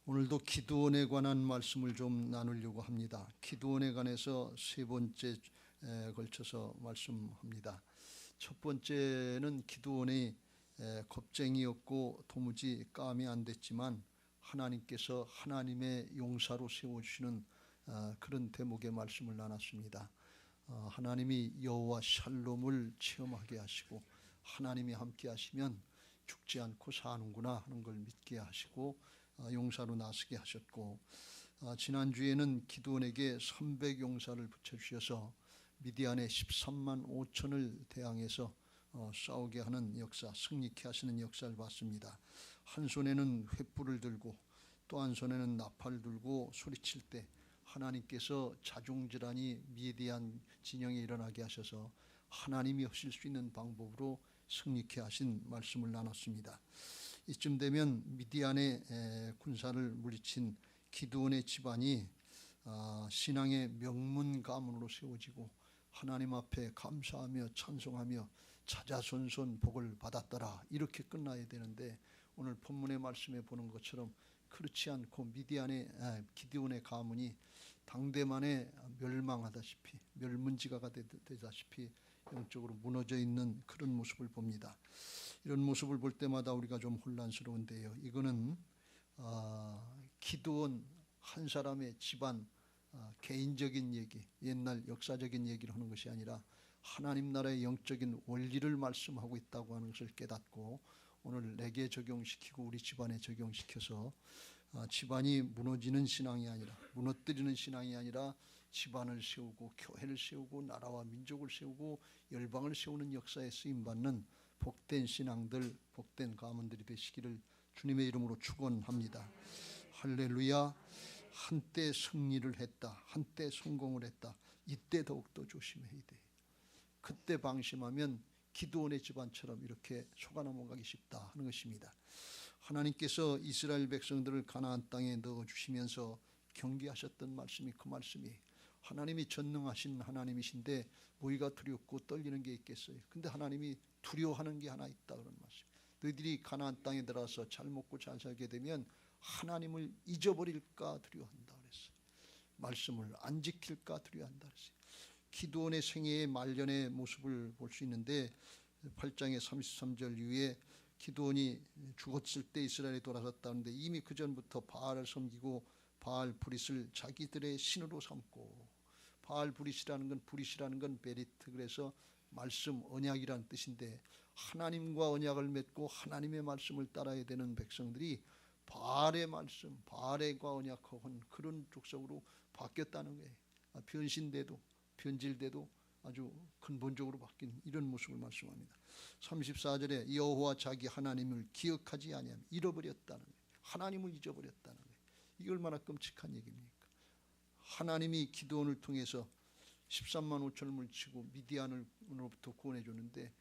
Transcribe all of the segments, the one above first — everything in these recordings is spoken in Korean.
오늘도 기드온에 관한 말씀을 좀 나누려고 합니다. 기드온에 관해서 세 번째 걸쳐서 말씀합니다. 첫 번째는 기드온이 겁쟁이였고 도무지 감이 안 됐지만 하나님께서 하나님의 용사로 세워주시는 그런 대목의 말씀을 나눴습니다. 하나님이 여호와 샬롬을 체험하게 하시고 하나님이 함께 하시면 죽지 않고 사는구나 하는 걸 믿게 하시고 용사로 나서게 하셨고, 지난주에는 기드온에게 300용사를 붙여주셔서 미디안의 13만 5천을 대항해서 싸우게 하는 역사, 승리케 하시는 역사를 봤습니다. 한 손에는 횃불을 들고 또 한 손에는 나팔을 들고 소리칠 때 하나님께서 자중질환이 미디안 진영에 일어나게 하셔서 하나님이 하실 수 있는 방법으로 승리케 하신 말씀을 나눴습니다. 이쯤 되면 미디안의 군사를 물리친 기드온의 집안이 신앙의 명문 가문으로 세워지고 하나님 앞에 감사하며 찬송하며 자자손손 복을 받았더라, 이렇게 끝나야 되는데 오늘 본문의 말씀에 보는 것처럼 그렇지 않고 기드온의 가문이 당대만에 멸망하다시피 멸문지가가 되다시피 영적으로 무너져 있는 그런 모습을 봅니다. 이런 모습을 볼 때마다 우리가 좀 혼란스러운데요. 이거는 기드온 한 사람의 집안 개인적인 얘기, 옛날 역사적인 얘기를 하는 것이 아니라 하나님 나라의 영적인 원리를 말씀하고 있다고 하는 것을 깨닫고 오늘 내게 적용시키고 우리 집안에 적용시켜서 집안이 무너지는 신앙이 아니라, 무너뜨리는 신앙이 아니라 집안을 세우고 교회를 세우고 나라와 민족을 세우고 열방을 세우는 역사에 쓰임받는 복된 신앙들, 복된 가문들이 되시기를 주님의 이름으로 축원합니다. 할렐루야. 한때 승리를 했다, 한때 성공을 했다, 이때 더욱더 조심해야 돼. 그때 방심하면 기드온의 집안처럼 이렇게 속아 넘어가기 쉽다 하는 것입니다. 하나님께서 이스라엘 백성들을 가나안 땅에 넣어주시면서 경계하셨던 말씀이 그 말씀이, 하나님이 전능하신 하나님이신데 뭐가 두렵고 떨리는 게 있겠어요. 근데 하나님이 두려워하는 게 하나 있다 그런 말씀. 너희들이 가나안 땅에 들어서 잘 먹고 잘 살게 되면 하나님을 잊어버릴까 두려워한다 그랬어요. 말씀을 안 지킬까 두려워한다 그랬어요. 기드온의 생애의 말년의 모습을 볼 수 있는데 8장의 33절 이후에 기드온이 죽었을 때 이스라엘에 돌아섰다는데 이미 그 전부터 바알을 섬기고 바알 브릿을 자기들의 신으로 삼고, 바알 브릿이라는 건 베리트, 그래서 말씀, 언약이라는 뜻인데 하나님과 언약을 맺고 하나님의 말씀을 따라야 되는 백성들이 바알의 말씀, 바알과 언약한 그런 족속으로 바뀌었다는 거예요. 변질돼도 아주 근본적으로 바뀐 이런 모습을 말씀합니다. 34절에 여호와 자기 하나님을 기억하지 아니하며 잃어버렸다는 거예요. 하나님을 잊어버렸다는 거예요. 이게 얼마나 끔찍한 얘기입니까? 하나님이 기드온을 통해서 13만 5천을 물리치고 미디안으로부터 구원해 줬는데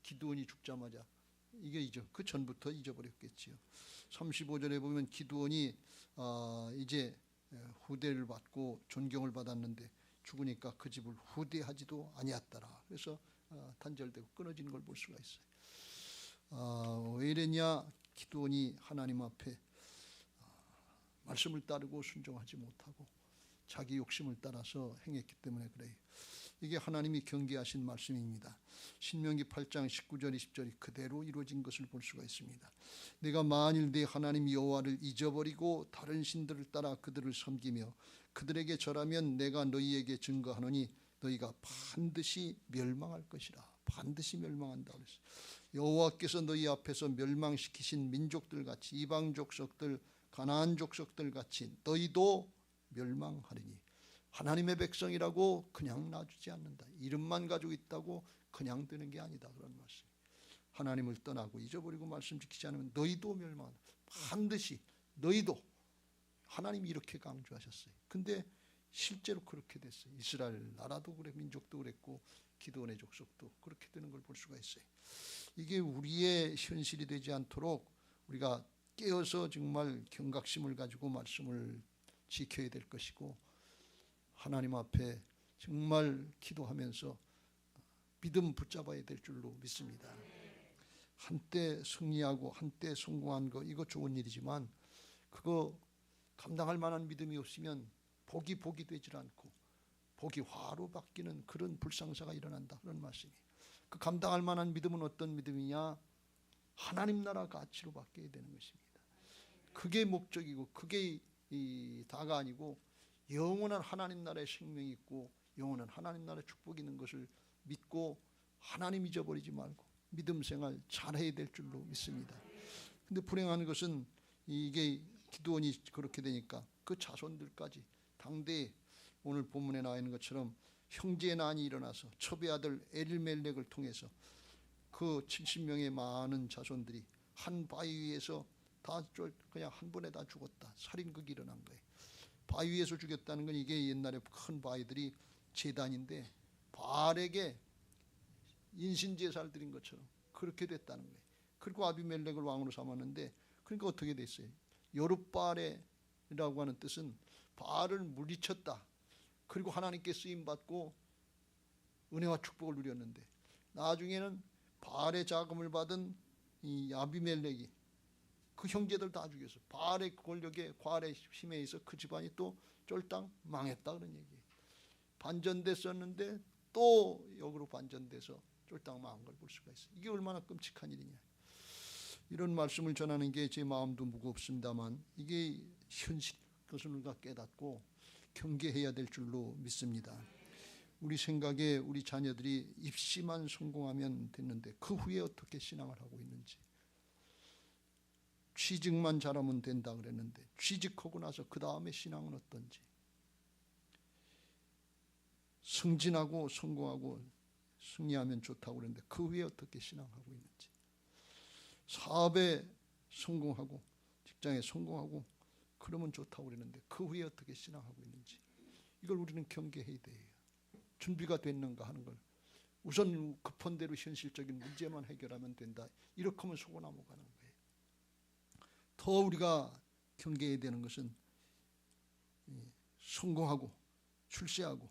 기드온이 죽자마자 그 전부터 잊어버렸겠지요. 35절에 보면 기드온이 이제 후대를 받고 존경을 받았는데 죽으니까 그 집을 후대하지도 아니었더라. 그래서 단절되고 끊어지는 걸 볼 수가 있어요. 왜 이랬냐? 기드온이 하나님 앞에 말씀을 따르고 순종하지 못하고 자기 욕심을 따라서 행했기 때문에 그래요. 이게 하나님이 경계하신 말씀입니다. 신명기 8장 19절 20절이 그대로 이루어진 것을 볼 수가 있습니다. 내가 만일 내 하나님 여호와를 잊어버리고 다른 신들을 따라 그들을 섬기며 그들에게 절하면 내가 너희에게 증거하노니 너희가 반드시 멸망할 것이라. 반드시 멸망한다 그랬어요. 여호와께서 너희 앞에서 멸망시키신 민족들 같이, 이방 족속들, 가나안 족속들 같이 너희도 멸망하리니 하나님의 백성이라고 그냥 놔주지 않는다. 이름만 가지고 있다고 그냥 되는 게 아니다 그런 말씀. 하나님을 떠나고 잊어버리고 말씀 지키지 않으면 너희도 멸망한다. 반드시 너희도. 하나님이 이렇게 강조하셨어요. 근데 실제로 그렇게 됐어요. 이스라엘 나라도 그래, 민족도 그랬고 기드온의 족속도 그렇게 되는 걸 볼 수가 있어요. 이게 우리의 현실이 되지 않도록 우리가 깨어서 정말 경각심을 가지고 말씀을 지켜야 될 것이고, 하나님 앞에 정말 기도하면서 믿음 붙잡아야 될 줄로 믿습니다. 한때 승리하고 한때 성공한 거 이거 좋은 일이지만 그거 감당할 만한 믿음이 없으면 복이 되질 않고 복이 화로 바뀌는 그런 불상사가 일어난다, 그런 말씀이에요. 그 감당할 만한 믿음은 어떤 믿음이냐? 하나님 나라 가치로 바뀌어야 되는 것입니다. 그게 목적이고 그게 다가 아니고 영원한 하나님 나라의 생명이 있고 영원한 하나님 나라의 축복이 있는 것을 믿고 하나님 잊어버리지 말고 믿음 생활 잘해야 될 줄로 믿습니다. 근데 불행한 것은 이게 기드온이 그렇게 되니까 그 자손들까지 당대에 오늘 본문에 나와 있는 것처럼 형제의 난이 일어나서 첩의 아들 엘멜렉을 통해서 그 70명의 많은 자손들이 한 바위 위에서 다 그냥 한 번에 다 죽었다. 살인극이 일어난 거예요. 바위 위에서 죽였다는 건 이게 옛날에 큰 바위들이 제단인데 바알에게 인신제사를 드린 것처럼 그렇게 됐다는 거예요. 그리고 아비멜렉을 왕으로 삼았는데 그러니까 어떻게 됐어요? 여룻바알이라고 하는 뜻은 바알을 물리쳤다. 그리고 하나님께 쓰임받고 은혜와 축복을 누렸는데 나중에는 바알의 자금을 받은 이 아비멜렉이 그 형제들 다 죽였어. 바알의 권력에 과알의 힘에 의해서 그 집안이 또 쫄딱 망했다 그런 얘기예요. 반전됐었는데 또 역으로 반전돼서 쫄딱 망한 걸 볼 수가 있어요. 이게 얼마나 끔찍한 일이냐. 이런 말씀을 전하는 게 제 마음도 무겁습니다만 이게 현실 것을 우리가 깨닫고 경계해야 될 줄로 믿습니다. 우리 생각에 우리 자녀들이 입시만 성공하면 됐는데 그 후에 어떻게 신앙을 하고 있는지, 취직만 잘하면 된다 그랬는데 취직하고 나서 그 다음에 신앙은 어떤지, 승진하고 성공하고 승리하면 좋다고 그랬는데 그 후에 어떻게 신앙하고 있는지, 사업에 성공하고 직장에 성공하고 그러면 좋다고 그랬는데 그 후에 어떻게 신앙하고 있는지, 이걸 우리는 경계해야 돼요. 준비가 됐는가 하는 걸 우선 급한 대로 현실적인 문제만 해결하면 된다, 이렇게 하면 속고 넘어가는 거예요. 더 우리가 경계해야 되는 것은 성공하고 출세하고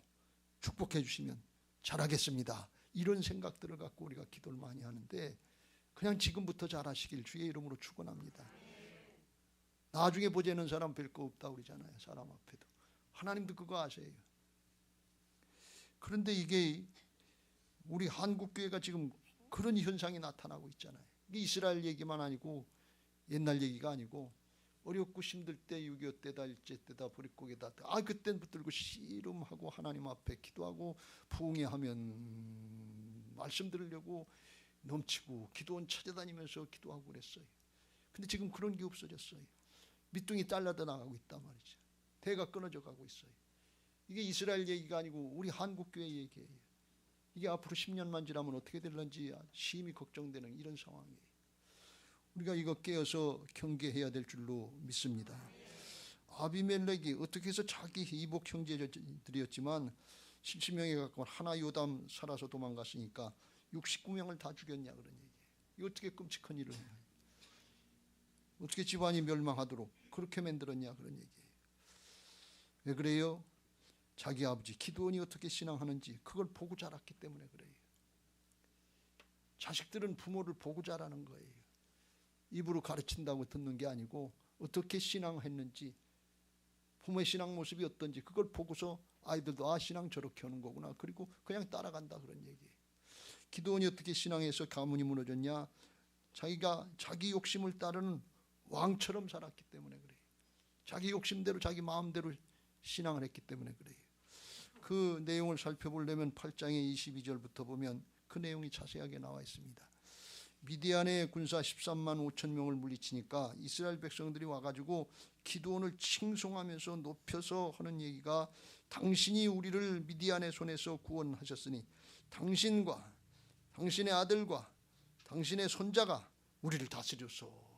축복해 주시면 잘하겠습니다, 이런 생각들을 갖고 우리가 기도를 많이 하는데 그냥 지금부터 잘하시길 주의 이름으로 축원합니다. 나중에 보자는 사람 별 거 없다고 그러잖아요. 사람 앞에도. 하나님도 그거 아세요. 그런데 이게 우리 한국교회가 지금 그런 현상이 나타나고 있잖아요. 이게 이스라엘 얘기만 아니고 옛날 얘기가 아니고 어렵고 힘들 때 6.25 때다 일제 때다 보릿고개다 그땐 붙들고 씨름하고 하나님 앞에 기도하고 부흥회하면 말씀 들으려고 넘치고 기도원 찾아다니면서 기도하고 그랬어요. 근데 지금 그런 게 없어졌어요. 밑둥이 잘라져 나가고 있단 말이죠. 대가 끊어져 가고 있어요. 이게 이스라엘 얘기가 아니고 우리 한국교회 얘기예요. 이게 앞으로 10년만 지나면 어떻게 될런지 심히 걱정되는 이런 상황이에요. 우리가 이거 깨어서 경계해야 될 줄로 믿습니다. 아비멜렉이 어떻게 해서 자기 이복 형제들이었지만 70명에 가까운 하나 요담 살아서 도망갔으니까 69명을 다 죽였냐 그런 얘기예요. 이거 어떻게 끔찍한 일을 해요. 어떻게 집안이 멸망하도록 그렇게 만들었냐 그런 얘기예요. 왜 그래요? 자기 아버지 기드온이 어떻게 신앙하는지 그걸 보고 자랐기 때문에 그래요. 자식들은 부모를 보고 자라는 거예요. 입으로 가르친다고 듣는 게 아니고 어떻게 신앙했는지 부모의 신앙 모습이 어떤지 그걸 보고서 아이들도 신앙 저렇게 하는 거구나, 그리고 그냥 따라간다 그런 얘기예요. 기드온이 어떻게 신앙해서 가문이 무너졌냐? 자기가 자기 욕심을 따르는 왕처럼 살았기 때문에 그래요. 자기 욕심대로 자기 마음대로 신앙을 했기 때문에 그래요. 그 내용을 살펴보려면 8장의 22절부터 보면 그 내용이 자세하게 나와 있습니다. 미디안의 군사 13만 5천 명을 물리치니까 이스라엘 백성들이 와가지고 기드온을 칭송하면서 높여서 하는 얘기가 당신이 우리를 미디안의 손에서 구원하셨으니 당신과 당신의 아들과 당신의 손자가 우리를 다스렸소.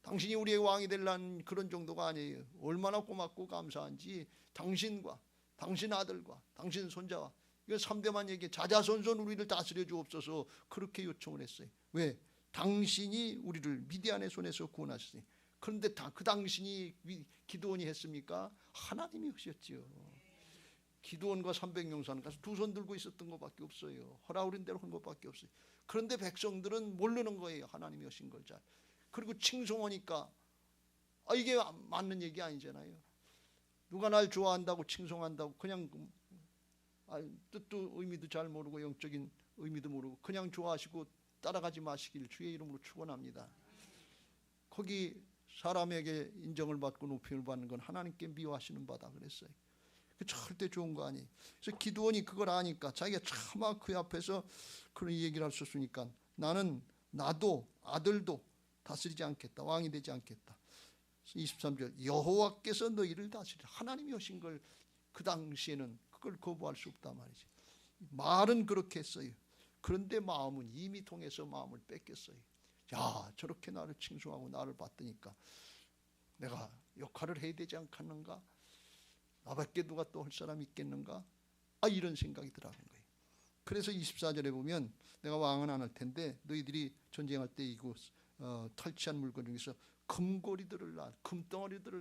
당신이 우리의 왕이 되려는 그런 정도가 아니에요. 얼마나 고맙고 감사한지 당신과 당신 아들과 당신 손자와 이거 3대만 얘기해. 자자손손 우리를 다스려 주옵소서 그렇게 요청을 했어요. 왜? 당신이 우리를 미디안의 손에서 구원하셨으니. 그런데 그 당신이 기드온이 했습니까? 하나님이 하셨지요. 기드온과 300용사는 가서 두 손 들고 있었던 것밖에 없어요. 허라우린 대로 한 것밖에 없어요. 그런데 백성들은 모르는 거예요. 하나님이 오신 걸 잘. 그리고 칭송하니까 이게 맞는 얘기 아니잖아요. 누가 날 좋아한다고 칭송한다고 그냥 뜻도 의미도 잘 모르고 영적인 의미도 모르고 그냥 좋아하시고 따라가지 마시길 주의 이름으로 축원합니다. 거기 사람에게 인정을 받고 높임을 받는 건 하나님께 미워하시는 바다 그랬어요. 절대 좋은 거 아니에요. 그래서 기드온이 그걸 아니까 자기가 차마 그 앞에서 그런 얘기를 할 수 있으니까 나도 아들도 다스리지 않겠다. 왕이 되지 않겠다. 23절 여호와께서 너희를 다스리라. 하나님이 오신 걸 그 당시에는 그걸 거부할 수 없단 말이지. 말은 그렇게 했어요. 그런데 마음은 이미 통해서 마음을 뺏겼어요. 야, 저렇게 나를 칭송하고 나를 받으니까 내가 역할을 해야 되지 않겠는가? 나밖에 누가 또 할 사람이 있겠는가? 이런 생각이 들어간 거예요. 그래서 24절에 보면 내가 왕은 안 할 텐데 너희들이 전쟁할 때 이거 탈취한 물건 중에서 금덩어리들을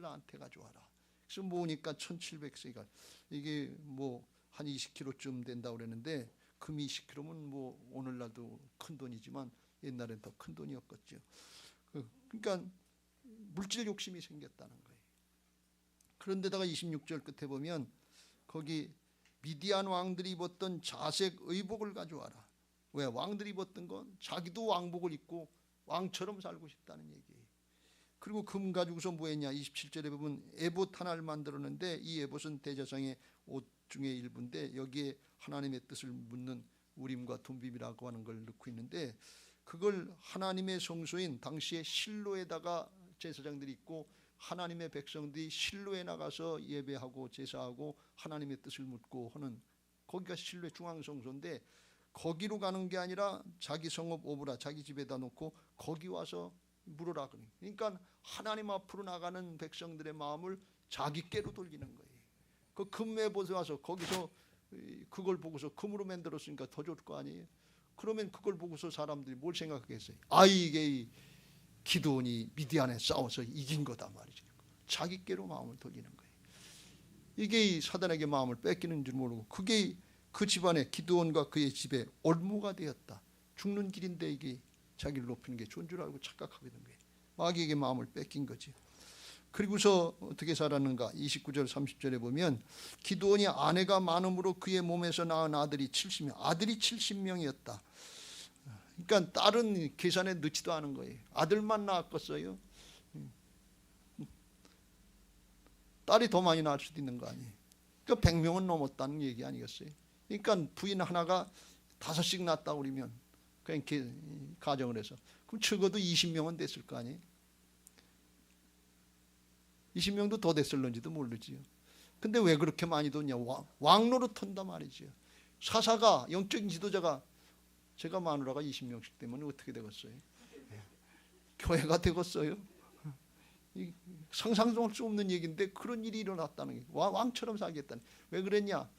나한테 가져와라. 그래서 모으니까 1700세가 이게 뭐 한 20kg쯤 된다고 그랬는데 금 20kg면 뭐 오늘날도 큰 돈이지만 옛날엔 더 큰 돈이었겠죠. 그러니까 물질 욕심이 생겼다는 거예요. 그런데다가 26절 끝에 보면 거기 미디안 왕들이 입었던 자색 의복을 가져와라. 왜? 왕들이 입었던 건 자기도 왕복을 입고 왕처럼 살고 싶다는 얘기예요. 그리고 금 가지고서 뭐 했냐? 27절에 보면 에봇 하나를 만들었는데 이 에봇은 대제사장의 옷 중에 일부인데 여기에 하나님의 뜻을 묻는 우림과 둠빔이라고 하는 걸 넣고 있는데 그걸 하나님의 성소인 당시의 실로에다가 제사장들이 있고 하나님의 백성들이 실로에 나가서 예배하고 제사하고 하나님의 뜻을 묻고 하는 거기가 실로의 중앙성소인데 거기로 가는 게 아니라 자기 성읍 오브라 자기 집에다 놓고 거기 와서 물어라. 그러니까 하나님 앞으로 나가는 백성들의 마음을 자기께로 돌리는 거예요. 그 금에봇에 와서 거기서 그걸 보고서 금으로 만들었으니까 더 좋을 거 아니에요. 그러면 그걸 보고서 사람들이 뭘 생각하겠어요? 이게 기드온이 미디안에 싸워서 이긴 거다 말이죠. 자기께로 마음을 돌리는 거예요. 이게 사단에게 마음을 뺏기는 줄 모르고 그게 그 집안에 기드온과 그의 집에 올무가 되었다. 죽는 길인데 이게 자기를 높이는 게 좋은 줄 알고 착각하게 된 거예요. 마귀에게 마음을 뺏긴 거지. 그리고서 어떻게 살았는가? 29절 30절에 보면 기드온이 아내가 많음으로 그의 몸에서 낳은 아들이 70명, 아들이 70명이었다. 그러니까 딸은 계산에 넣지도 않은 거예요. 아들만 낳았겠어요? 딸이 더 많이 낳을 수도 있는 거 아니에요. 그러니까 100명은 넘었다는 얘기 아니겠어요? 그러니까 부인 하나가 5씩 낳았다고 그러면 그냥 가정을 해서 그럼 적어도 20명은 됐을 거 아니에요? 20명도 더 됐을런지도 모르지요. 근데 왜 그렇게 많이 뒀냐? 왕노릇 한다 말이지요. 사사가 영적인 지도자가 제가 마누라가 20명씩 되면 어떻게 되겠어요? 교회가 되겠어요? 상상도 할 수 없는 얘기인데 그런 일이 일어났다는 게 왕처럼 살겠다는. 왜 그랬냐?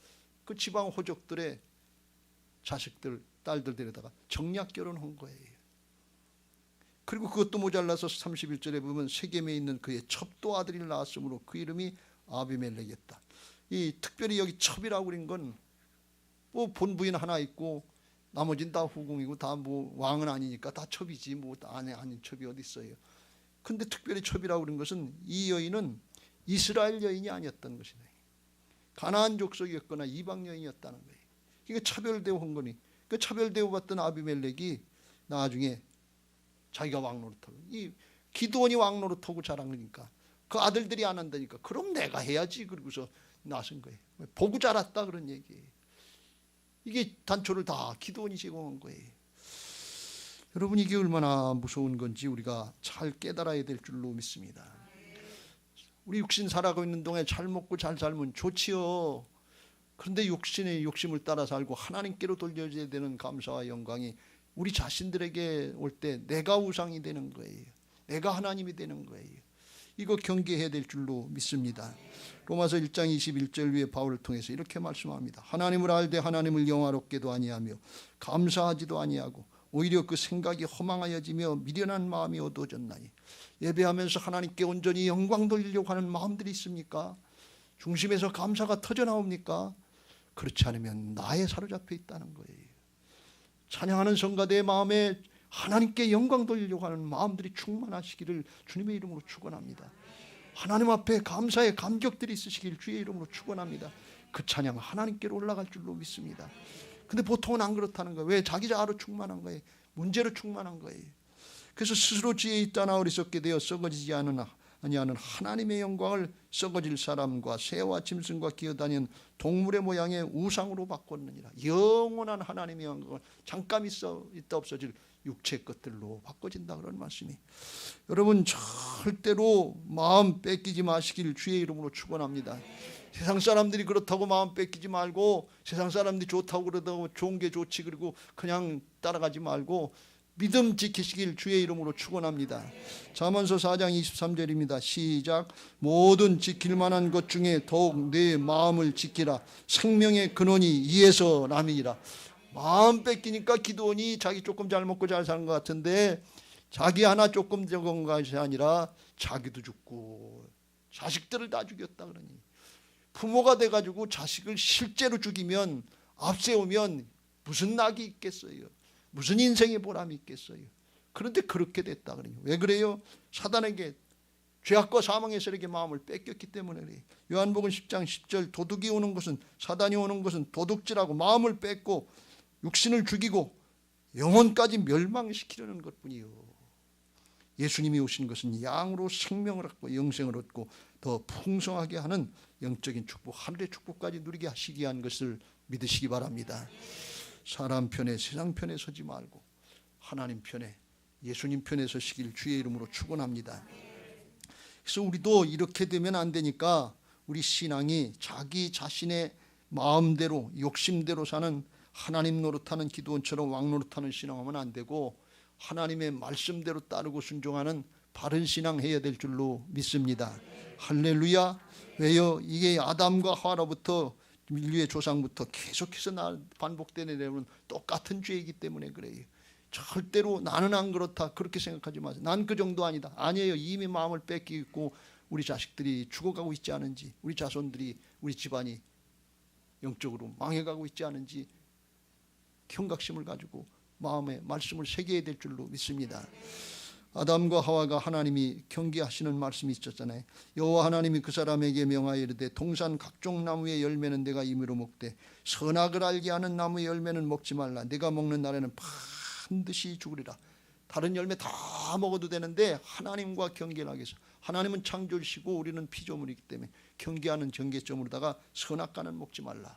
그 지방 호족들의 자식들, 딸들 데려다가 정략 결혼한 거예요. 그리고 그것도 모자라서 31절에 보면 세겜에 있는 그의 첩도 아들이 낳았으므로 그 이름이 아비멜렉이었다. 이 특별히 여기 첩이라고 그린 건 뭐 본부인 하나 있고 나머지는 다 후궁이고 다 뭐 왕은 아니니까 다 첩이지 뭐 아닌 첩이 어디 있어요. 근데 특별히 첩이라고 그린 것은 이 여인은 이스라엘 여인이 아니었던 것이네. 가나안 족속이었거나 이방 여인이었다는 거예요. 이게 차별대우한 거니. 그 차별대우 받던 아비멜렉이 나중에 자기가 왕노릇하고 이 기드온이 왕노릇하고 자란 거니까 그 아들들이 안 한다니까 그럼 내가 해야지 그러고서 나선 거예요. 보고 자랐다 그런 얘기예요. 이게 단초를 다 기드온이 제공한 거예요. 여러분 이게 얼마나 무서운 건지 우리가 잘 깨달아야 될 줄로 믿습니다. 우리 육신 살아가고 있는 동안에 잘 먹고 잘 살면 좋지요. 그런데 육신의 욕심을 따라 살고 하나님께로 돌려줘야 되는 감사와 영광이 우리 자신들에게 올 때 내가 우상이 되는 거예요. 내가 하나님이 되는 거예요. 이거 경계해야 될 줄로 믿습니다. 로마서 1장 21절 위에 바울을 통해서 이렇게 말씀합니다. 하나님을 알되 하나님을 영화롭게도 아니하며 감사하지도 아니하고 오히려 그 생각이 허망하여지며 미련한 마음이 어두워졌나니. 예배하면서 하나님께 온전히 영광 돌리려고 하는 마음들이 있습니까? 중심에서 감사가 터져나옵니까? 그렇지 않으면 나에 사로잡혀 있다는 거예요. 찬양하는 성가대의 마음에 하나님께 영광 돌리려고 하는 마음들이 충만하시기를 주님의 이름으로 축원합니다. 하나님 앞에 감사의 감격들이 있으시길 주의 이름으로 축원합니다. 그 찬양 하나님께로 올라갈 줄로 믿습니다. 근데 보통은 안 그렇다는 거예요. 왜? 자기 자아로 충만한 거예요. 문제로 충만한 거예요. 그래서 스스로 지혜 있다나 어리석게 되어 썩어지지 아니하는 하나님의 영광을 썩어질 사람과 새와 짐승과 기어다니는 동물의 모양의 우상으로 바꿨느니라. 영원한 하나님의 영광을 잠깐 있다 없어질 육체의 것들로 바꿔진다 그런 말씀이. 여러분 절대로 마음 뺏기지 마시길 주의 이름으로 축원합니다. 세상 사람들이 그렇다고 마음 뺏기지 말고, 세상 사람들이 좋다고 그러다고 좋은 게 좋지 그리고 그냥 따라가지 말고 믿음 지키시길 주의 이름으로 축원합니다. 잠언서 4장 23절입니다. 시작. 모든 지킬 만한 것 중에 더욱 내 마음을 지키라. 생명의 근원이 이에서 남이니라. 마음 뺏기니까 기도원이 자기 조금 잘 먹고 잘 사는 것 같은데 자기 하나 조금 적은 것이 아니라 자기도 죽고 자식들을 다 죽였다 그러니, 부모가 돼가지고 자식을 실제로 죽이면 앞세우면 무슨 낙이 있겠어요? 무슨 인생의 보람이 있겠어요? 그런데 그렇게 됐다 그러니. 왜 그래요? 사단에게, 죄악과 사망의 세력의 마음을 뺏겼기 때문에 그래요. 요한복음 10장 10절 도둑이 오는 것은, 사단이 오는 것은 도둑질하고 마음을 뺏고 육신을 죽이고 영혼까지 멸망시키려는 것뿐이요. 예수님이 오신 것은 양으로 생명을 얻고 영생을 얻고 더 풍성하게 하는 영적인 축복, 하늘의 축복까지 누리게 하시기 위한 것을 믿으시기 바랍니다. 사람 편에 세상 편에 서지 말고 하나님 편에, 예수님 편에 서시길 주의 이름으로 축원합니다. 그래서 우리도 이렇게 되면 안 되니까 우리 신앙이 자기 자신의 마음대로 욕심대로 사는, 하나님 노릇하는 기도원처럼 왕 노릇하는 신앙하면 안 되고 하나님의 말씀대로 따르고 순종하는 바른 신앙 해야 될 줄로 믿습니다. 할렐루야. 왜요? 이게 아담과 하와로부터, 인류의 조상부터 계속해서 반복되는 똑같은 죄이기 때문에 그래요. 절대로 나는 안 그렇다 그렇게 생각하지 마세요. 난 그 정도 아니다. 아니에요. 이미 마음을 뺏기고 우리 자식들이 죽어가고 있지 않은지, 우리 자손들이, 우리 집안이 영적으로 망해가고 있지 않은지 경각심을 가지고 마음에 말씀을 새겨야 될 줄로 믿습니다. 아담과 하와가 하나님이 경계하시는 말씀이 있었잖아요. 여호와 하나님이 그 사람에게 명하여 이르되 동산 각종 나무의 열매는 내가 임의로 먹되 선악을 알게 하는 나무의 열매는 먹지 말라. 내가 먹는 날에는 반드시 죽으리라. 다른 열매 다 먹어도 되는데 하나님과 경계를 하기 위해서, 하나님은 창조주시고 우리는 피조물이기 때문에 경계하는 경계점으로다가 선악과는 먹지 말라.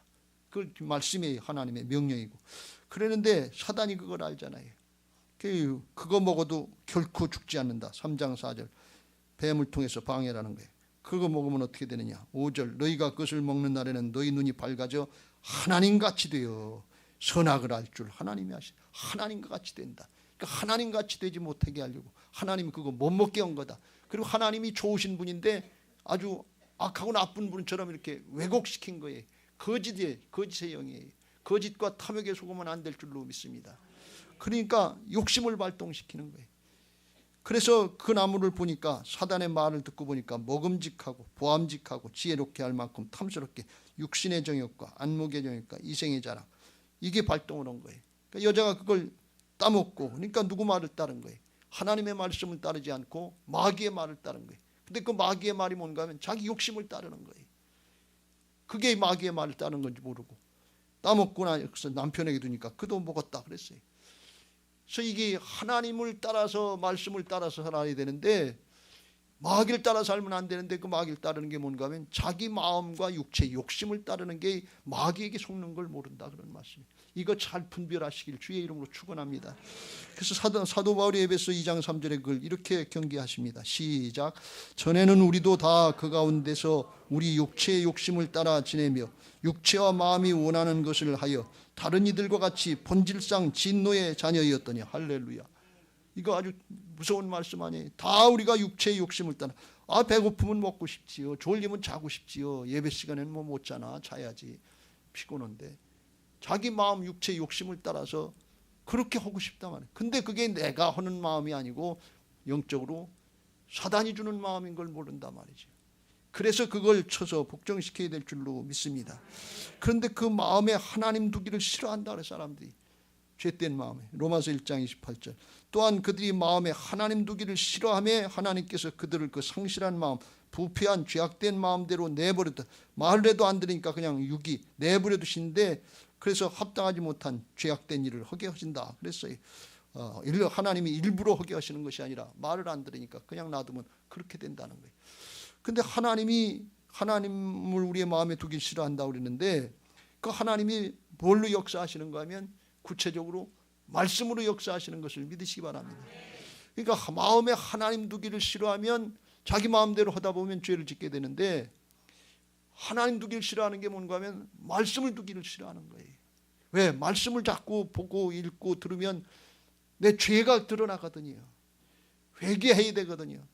그 말씀이 하나님의 명령이고, 그러는데 사단이 그걸 알잖아요. 그거 먹어도 결코 죽지 않는다. 3장 4절 뱀을 통해서 방해라는 거예요. 그거 먹으면 어떻게 되느냐. 5절 너희가 그것을 먹는 날에는 너희 눈이 밝아져 하나님같이 되어 선악을 알 줄 하나님이 하시. 하나님과 같이 된다. 그러니까 하나님같이 되지 못하게 하려고 하나님이 그거 못 먹게 한 거다. 그리고 하나님이 좋으신 분인데 아주 악하고 나쁜 분처럼 이렇게 왜곡시킨 거예요. 거짓의 영이에요. 거짓과 탐욕에 속으면 안 될 줄로 믿습니다. 그러니까 욕심을 발동시키는 거예요. 그래서 그 나무를 보니까, 사단의 말을 듣고 보니까 먹음직하고 보암직하고 지혜롭게 할 만큼 탐스럽게 육신의 정욕과 안목의 정욕과 이생의 자랑, 이게 발동을 한 거예요. 그러니까 여자가 그걸 따먹고, 그러니까 누구 말을 따른 거예요? 하나님의 말씀을 따르지 않고 마귀의 말을 따른 거예요. 근데 그 마귀의 말이 뭔가 하면 자기 욕심을 따르는 거예요. 그게 마귀의 말을 따르는 건지 모르고 따먹고 나서 남편에게 두니까 그도 먹었다 그랬어요. 그래서 이게 하나님을 따라서, 말씀을 따라서 살아야 되는데 마귀를 따라 살면 안 되는데, 그 마귀를 따르는 게 뭔가 하면 자기 마음과 육체 욕심을 따르는 게 마귀에게 속는 걸 모른다 그런 말씀이에요. 이거 잘 분별하시길 주의 이름으로 축원합니다. 그래서 사도 바울이 에베소 2장 3절에 그걸 이렇게 경계하십니다. 시작. 전에는 우리도 다 그 가운데서 우리 육체의 욕심을 따라 지내며 육체와 마음이 원하는 것을 하여 다른 이들과 같이 본질상 진노의 자녀였더니. 할렐루야. 이거 아주 무서운 말씀 아니에요. 다 우리가 육체의 욕심을 따라, 배고프면 먹고 싶지요, 졸리면 자고 싶지요, 예배 시간에는 뭐 못 자나, 자야지, 피곤한데 자기 마음 육체의 욕심을 따라서 그렇게 하고 싶단 말이에요. 근데 그게 내가 하는 마음이 아니고 영적으로 사단이 주는 마음인 걸 모른단 말이죠. 그래서 그걸 쳐서 복종시켜야 될 줄로 믿습니다. 그런데 그 마음에 하나님 두기를 싫어한다 그래 사람들이. 죄된 마음에. 로마서 1장 28절. 또한 그들이 마음에 하나님 두기를 싫어하며 하나님께서 그들을 그 상실한 마음, 부패한 죄악된 마음대로 내버렸다. 말을 해도 안 들으니까 그냥 유기 내버려 두신데, 그래서 합당하지 못한 죄악된 일을 하게 하신다 그랬어요. 하나님이 일부러 하게 하시는 것이 아니라 말을 안 들으니까 그냥 놔두면 그렇게 된다는 거예요. 근데 하나님을 우리의 마음에 두기 싫어한다고 그랬는데, 그 하나님이 뭘로 역사하시는가 하면 구체적으로 말씀으로 역사하시는 것을 믿으시기 바랍니다. 그러니까 마음에 하나님 두기를 싫어하면 자기 마음대로 하다 보면 죄를 짓게 되는데, 하나님 두기를 싫어하는 게 뭔가 하면 말씀을 두기를 싫어하는 거예요. 왜? 말씀을 자꾸 보고 읽고 들으면 내 죄가 드러나거든요. 회개해야 되거든요.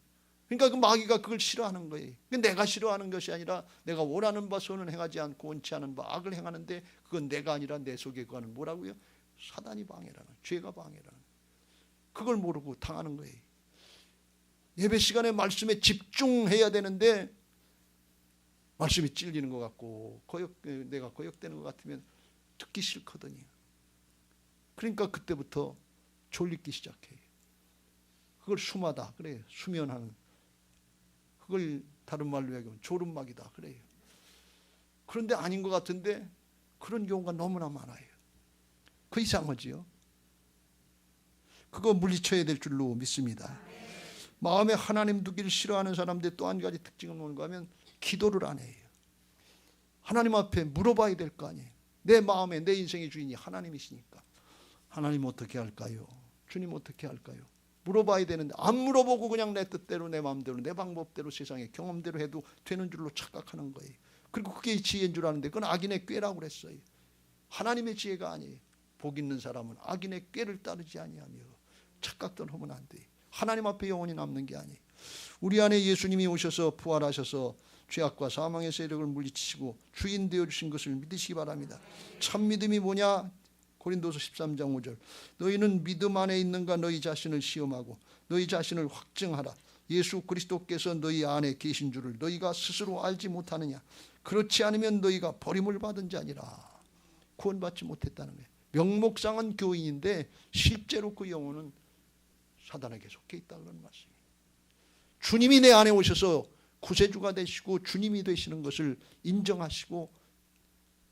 그러니까 그 마귀가 그걸 싫어하는 거예요. 내가 싫어하는 것이 아니라 내가 원하는 바 선은 행하지 않고 원치 않은 바 악을 행하는데, 그건 내가 아니라 내 속에 그거는 뭐라고요? 사단이 방해라는, 죄가 방해라는, 그걸 모르고 당하는 거예요. 예배 시간에 말씀에 집중해야 되는데 말씀이 찔리는 것 같고 내가 거역되는 것 같으면 듣기 싫거든요. 그러니까 그때부터 졸리기 시작해요. 그걸 수마다 그래요. 수면하는, 그걸 다른 말로 얘기하면 졸음막이다 그래요. 그런데 아닌 것 같은데 그런 경우가 너무나 많아요. 그 이상하지요. 그거 물리쳐야 될 줄로 믿습니다. 마음에 하나님 두기를 싫어하는 사람들 또 한 가지 특징은 뭔가 하면 기도를 안 해요. 하나님 앞에 물어봐야 될 거 아니에요. 내 마음에 내 인생의 주인이 하나님이시니까 하나님 어떻게 할까요? 주님 어떻게 할까요? 물어봐야 되는데 안 물어보고 그냥 내 뜻대로 내 마음대로 내 방법대로 세상의 경험대로 해도 되는 줄로 착각하는 거예요. 그리고 그게 지혜인 줄 아는데 그건 악인의 꾀라고 그랬어요. 하나님의 지혜가 아니에요. 복 있는 사람은 악인의 꾀를 따르지 아니하며 착각들 하면 안 돼요. 하나님 앞에 영원히 남는 게 아니에요. 우리 안에 예수님이 오셔서 부활하셔서 죄악과 사망의 세력을 물리치시고 주인 되어주신 것을 믿으시기 바랍니다. 참 믿음이 뭐냐? 고린도서 13장 5절. 너희는 믿음 안에 있는가 너희 자신을 시험하고 너희 자신을 확증하라. 예수 그리스도께서 너희 안에 계신 줄을 너희가 스스로 알지 못하느냐? 그렇지 않으면 너희가 버림을 받은 자니라. 구원받지 못했다는 거예요. 명목상은 교인인데 실제로 그 영혼은 사단에게 속해 있다는 말씀이에요. 주님이 내 안에 오셔서 구세주가 되시고 주님이 되시는 것을 인정하시고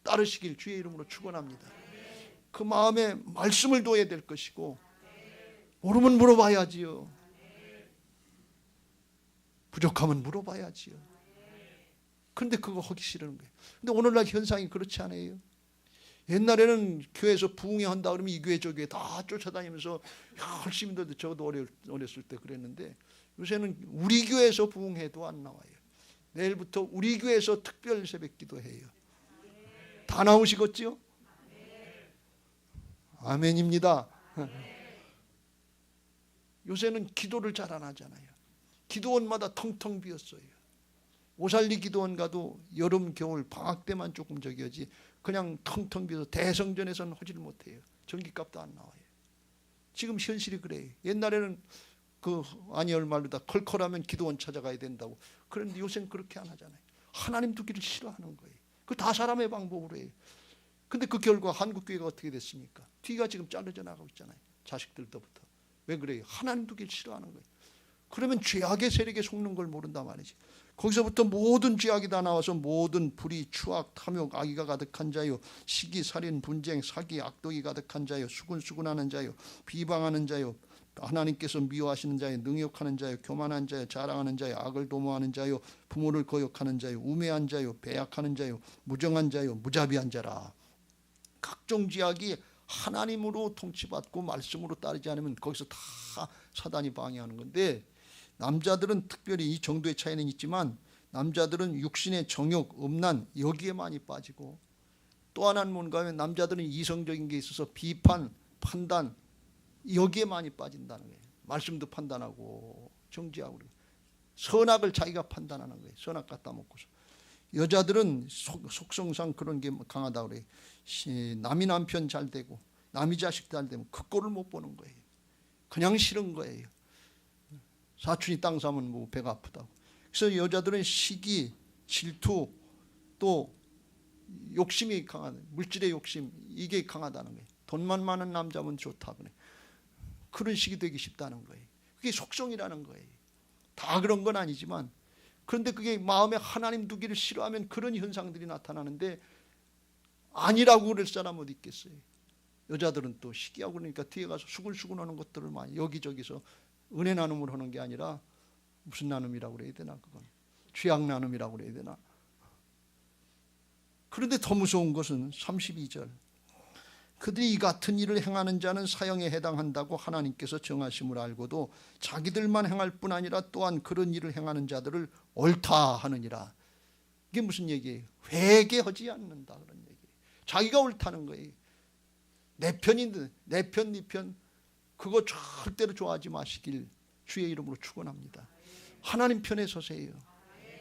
따르시길 주의 이름으로 축원합니다. 그 마음에 말씀을 둬야 될 것이고, 모르면 물어봐야지요. 부족하면 물어봐야지요. 그런데 그거 하기 싫은 거예요. 근데 오늘날 현상이 그렇지 않아요. 옛날에는 교회에서 부흥회 한다 그러면 이 교회 저 교회 다 쫓아다니면서 열심히 해도, 저도 어렸을 때 그랬는데 요새는 우리 교회에서 부흥회도 안 나와요. 내일부터 우리 교회에서 특별 새벽 기도해요. 다 나오시겠지요? 아멘입니다. 요새는 기도를 잘 안 하잖아요. 기도원마다 텅텅 비었어요. 오살리 기도원 가도 여름 겨울 방학 때만 조금 저기하지 그냥 텅텅 비어서 대성전에서는 하지를 못해요. 전기값도 안 나와요. 지금 현실이 그래요. 옛날에는 그 아니얼 말로 다 컬컬하면 기도원 찾아가야 된다고. 그런데 요새는 그렇게 안 하잖아요. 하나님 두기를 싫어하는 거예요. 그 다 사람의 방법으로 해요. 근데 그 결과 한국교회가 어떻게 됐습니까? 뒤가 지금 잘려져 나가고 있잖아요. 자식들부터. 왜 그래요? 하나님 두기를 싫어하는 거예요. 그러면 죄악의 세력에 속는 걸 모른단 말이지. 거기서부터 모든 죄악이 다 나와서 모든 불의, 추악, 탐욕, 악의가 가득한 자요, 시기, 살인, 분쟁, 사기, 악독이 가득한 자요, 수군수군하는 자요, 비방하는 자요, 하나님께서 미워하시는 자요, 능욕하는 자요, 교만한 자요, 자랑하는 자요, 악을 도모하는 자요, 부모를 거역하는 자요, 우매한 자요, 배약하는 자요, 무정한 자요, 무자비한 자라. 각종 죄악이 하나님으로 통치받고 말씀으로 따르지 않으면 거기서 다 사단이 방해하는 건데, 남자들은 특별히 이 정도의 차이는 있지만 남자들은 육신의 정욕, 음란 여기에 많이 빠지고, 또 하나는 뭔가 하면 남자들은 이성적인 게 있어서 비판, 판단 여기에 많이 빠진다는 거예요. 말씀도 판단하고 정지하고 선악을 자기가 판단하는 거예요. 선악 갖다 먹고서. 여자들은 속성상 그런 게 강하다고 그래요. 남이 남편 잘 되고 남이 자식 잘 되면 그 꼴을 못 보는 거예요. 그냥 싫은 거예요. 사촌이 땅 사면 뭐 배가 아프다고. 그래서 여자들은 시기, 질투, 또 욕심이 강한, 물질의 욕심, 이게 강하다는 거예요. 돈만 많은 남자면 좋다 그래. 그런 식이 되기 쉽다는 거예요. 그게 속성이라는 거예요. 다 그런 건 아니지만, 그런데 그게 마음에 하나님 두기를 싫어하면 그런 현상들이 나타나는데, 아니라고 그럴 사람 어디 있겠어요. 여자들은 또 시기하고 그러니까 뒤에 가서 수근수근 하는 것들을 많이 여기저기서 은혜 나눔을 하는 게 아니라 무슨 나눔이라고 그래야 되나, 그건 죄악 나눔이라고 그래야 되나. 그런데 더 무서운 것은 32절, 그들이 이 같은 일을 행하는 자는 사형에 해당한다고 하나님께서 정하심을 알고도 자기들만 행할 뿐 아니라 또한 그런 일을 행하는 자들을 옳다 하느니라. 이게 무슨 얘기예요? 회개하지 않는다 그런 얘기예요. 자기가 옳다는 거예요. 내 편인데, 내 편, 네 편, 그거 절대로 좋아하지 마시길 주의 이름으로 축원합니다. 하나님 편에 서세요.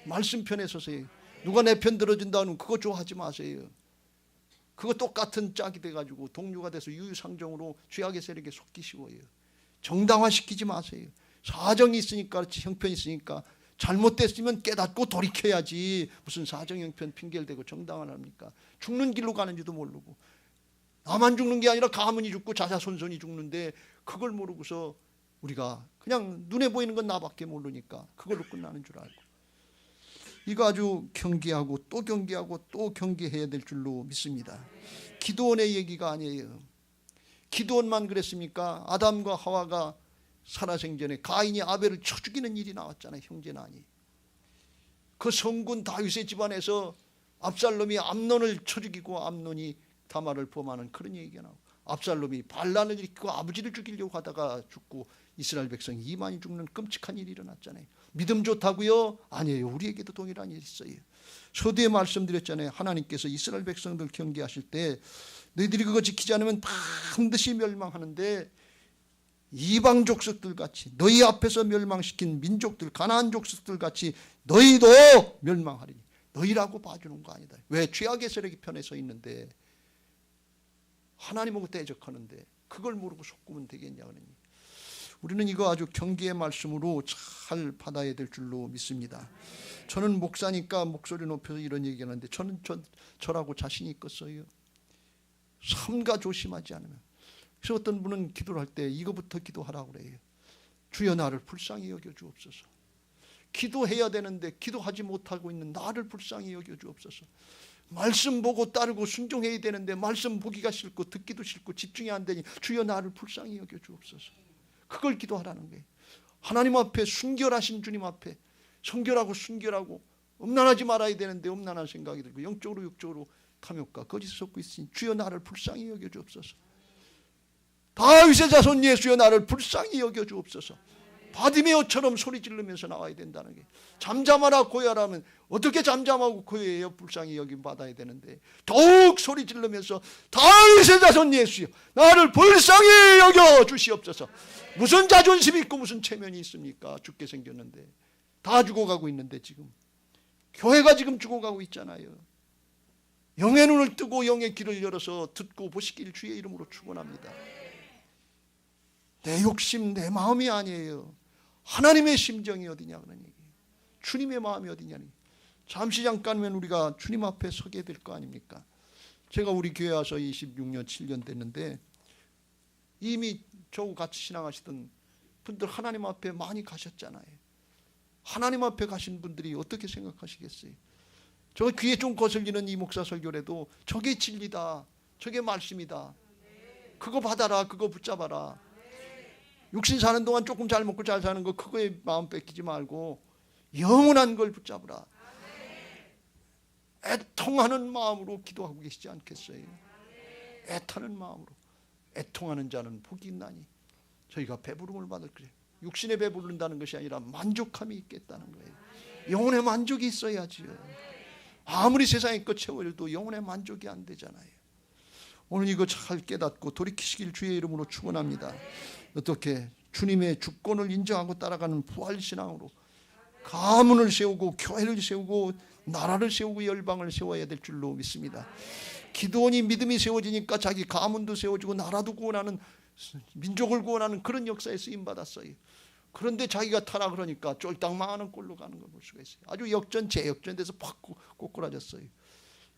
말씀 편에 서세요. 누가 내 편 들어준다는 그거 좋아하지 마세요. 그거 똑같은 짝이 돼가지고 동료가 돼서 유유상종으로 죄악의 세력에 속기 쉬워요. 정당화시키지 마세요. 사정이 있으니까, 형편이 있으니까, 잘못됐으면 깨닫고 돌이켜야지. 무슨 사정 형편 핑계를 대고 정당화를 합니까? 죽는 길로 가는지도 모르고, 나만 죽는 게 아니라 가문이 죽고 자자손손이 죽는데 그걸 모르고서 우리가 그냥 눈에 보이는 건 나밖에 모르니까 그걸로 끝나는 줄 알고, 이거 아주 경계하고 또 경계하고 또 경계해야 될 줄로 믿습니다. 기드온의 얘기가 아니에요. 기드온만 그랬습니까? 아담과 하와가 살아생전에 가인이 아벨을 쳐 죽이는 일이 나왔잖아요. 형제난이. 그 성군 다윗의 집안에서 압살롬이 암논을 쳐 죽이고 암논이 다말을 범하는 그런 얘기가 나오고, 압살롬이 반란을 일으키고 아버지를 죽이려고 하다가 죽고 이스라엘 백성 2만이 죽는 끔찍한 일이 일어났잖아요. 믿음 좋다고요? 아니에요. 우리에게도 동일한 일이 있어요. 서두에 말씀드렸잖아요. 하나님께서 이스라엘 백성들 경계하실 때 너희들이 그거 지키지 않으면 반드시 멸망하는데, 이방 족속들 같이 너희 앞에서 멸망시킨 민족들, 가나안 족속들 같이 너희도 멸망하리니. 너희라고 봐주는 거 아니다. 왜? 죄악의 세력이 편에 서 있는데, 하나님하고 대적하는데 그걸 모르고 속구면 되겠냐 그러니. 우리는 이거 아주 경계의 말씀으로 잘 받아야 될 줄로 믿습니다. 저는 목사니까 목소리 높여서 이런 얘기하는데, 저는 저라고 자신이 있겠어요? 삼가 조심하지 않으면. 그래서 어떤 분은 기도를 할 때 이거부터 기도하라고 그래요. 주여 나를 불쌍히 여겨 주옵소서. 기도해야 되는데 기도하지 못하고 있는 나를 불쌍히 여겨 주옵소서. 말씀 보고 따르고 순종해야 되는데 말씀 보기가 싫고 듣기도 싫고 집중이 안 되니 주여 나를 불쌍히 여겨 주옵소서. 그걸 기도하라는 거예요. 하나님 앞에 순결하신 주님 앞에 성결하고 순결하고 음란하지 말아야 되는데 음란한 생각이 들고 영적으로 육적으로 탐욕과 거짓을 섞고 있으니 주여 나를 불쌍히 여겨 주옵소서. 다윗의 자손 예수여 나를 불쌍히 여겨 주옵소서. 바디메오처럼 소리 지르면서 나와야 된다는 게, 잠잠하라 고요하라면 어떻게 잠잠하고 고요해요? 불쌍히 여김 받아야 되는데 더욱 소리 지르면서 다윗의 자손 예수여 나를 불쌍히 여겨 주시옵소서. 무슨 자존심이 있고 무슨 체면이 있습니까? 죽게 생겼는데, 다 죽어가고 있는데, 지금 교회가 지금 죽어가고 있잖아요. 영의 눈을 뜨고 영의 길을 열어서 듣고 보시길 주의 이름으로 축원합니다. 내 욕심 내 마음이 아니에요. 하나님의 심정이 어디냐 그런 얘기예요. 주님의 마음이 어디냐니. 잠시 잠깐만 우리가 주님 앞에 서게 될 거 아닙니까? 제가 우리 교회 와서 26년 7년 됐는데, 이미 저하고 같이 신앙하시던 분들 하나님 앞에 많이 가셨잖아요. 하나님 앞에 가신 분들이 어떻게 생각하시겠어요? 저 귀에 좀 거슬리는 이 목사 설교라도 저게 진리다, 저게 말씀이다, 그거 받아라, 그거 붙잡아라. 육신 사는 동안 조금 잘 먹고 잘 사는 거 그거에 마음 뺏기지 말고 영원한 걸 붙잡으라. 애통하는 마음으로 기도하고 계시지 않겠어요? 애타는 마음으로. 애통하는 자는 복이 있나니 저희가 배부름을 받을 거예요. 육신에 배부른다는 것이 아니라 만족함이 있겠다는 거예요. 영혼의 만족이 있어야지요. 아무리 세상의 것 채워도 영혼의 만족이 안 되잖아요. 오늘 이거 잘 깨닫고 돌이키시길 주의 이름으로 축원합니다. 어떻게 주님의 주권을 인정하고 따라가는 부활신앙으로 가문을 세우고 교회를 세우고 나라를 세우고 열방을 세워야 될 줄로 믿습니다. 기드온이 믿음이 세워지니까 자기 가문도 세워지고 나라도 구원하는, 민족을 구원하는 그런 역사에 쓰임받았어요. 그런데 자기가 타라 그러니까 쫄딱 망하는 꼴로 가는 걸 볼 수가 있어요. 아주 역전 재역전돼서 팍 꼬꾸라졌어요.